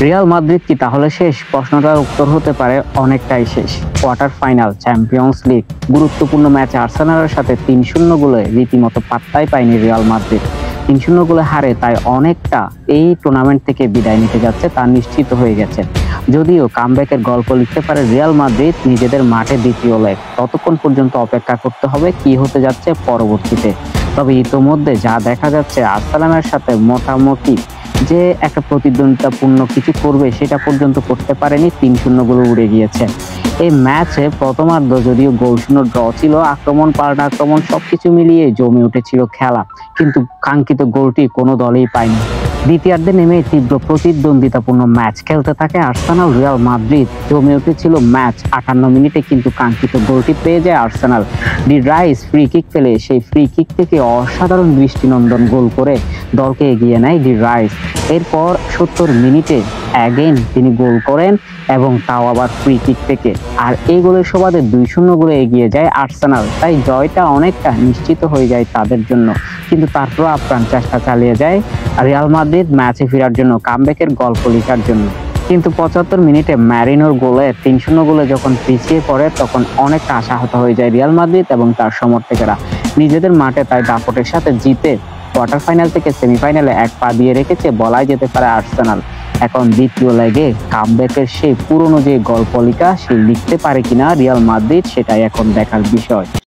Real Madrid কি তাহলে শেষ? প্রশ্নটার উত্তর হতে পারে অনেকটাই শেষ। কোয়ার্টার ফাইনাল, চ্যাম্পিয়ন্স লিগ, গুরুত্বপূর্ণ ম্যাচে আর্সেনালের সাথে ৩-০ গোলে রীতিমতো পাত্তাই পায়নি রিয়াল মাদ্রিদ। ৩-০ গোলে হারে তাই অনেকটা এই টুর্নামেন্ট থেকে বিদায় নিতে যাচ্ছে তা নিশ্চিত হয়ে গেছে। যদিও কামব্যাকের গল্প লিখতে পারে রিয়াল মাদ্রিদ নিজেদের মাঠে দ্বিতীয় লেগ, ততক্ষণ পর্যন্ত অপেক্ষা করতে হবে কি হতে যাচ্ছে পরবর্তীতে। তবে ইতোমধ্যে যা দেখা যাচ্ছে আর্সেনালের সাথে মোটামুটি যে একটা প্রতিদ্বন্দ্বিতাপূর্ণ কিছু করবে সেটা পর্যন্ত করতে পারেনি, ৩-০ গোলে উড়ে গিয়েছে। এই ম্যাচে প্রথমার্ধ যদিও গোলশূন্য ড্র ছিল, আক্রমণ পাল্টা আক্রমণ সবকিছু মিলিয়ে জমে উঠেছিল খেলা, কিন্তু কাঙ্ক্ষিত গোলটি কোনো দলই পায়নি। দ্বিতীয়ার্ধে নেমে তীব্র প্রতিদ্বন্দ্বিতাপূর্ণ ম্যাচ খেলতে থাকে আর্সেনাল রিয়াল মাদ্রিদ। জমে উঠেছিল ম্যাচ, ৫৮ মিনিটে কিন্তু কাঙ্ক্ষিত গোলটি পেয়ে যায় Arsenal. D rice free kick পেলে সেই ফ্রি কিক থেকে অসাধারণ দৃষ্টিনন্দন গোল করে দলকে এগিয়ে নেয় ডি রাইস। এরপর ৭০ মিনিটে অ্যাগেন তিনি গোল করেন এবং তাও আবার ফ্রি কিক থেকে। আর এই গোলের সুবাদে ২-০ গোলে এগিয়ে যায় আর্সেনাল, তাই জয়টা অনেকটা নিশ্চিত হয়ে যায় তাদের জন্য। কিন্তু তারপর আপ্রাণ চেষ্টা চালিয়ে যায় রিয়াল মাদ্রিদ ম্যাচে ফেরার জন্য, কামব্যাকের গল্প লেখার জন্য। কিন্তু ৭৫ মিনিটে ম্যারিনোর গোলে ৩-০ গোলে যখন পিছিয়ে পড়ে তখন অনেকটা আশাহত হয়ে যায় রিয়াল মাদ্রিদ এবং তার সমর্থকেরা। নিজেদের মাঠে তাই দাপটের সাথে জিতে কোয়ার্টার ফাইনাল থেকে সেমিফাইনালে এক পা দিয়ে রেখেছে বলাই যেতে পারে আর্সেনাল। এখন দ্বিতীয় লেগে কামব্যাকের সেই পুরনো যে গল্প লিখা সে লিখতে পারে কিনা রিয়াল মাদ্রিদ, সেটাই এখন দেখার বিষয়।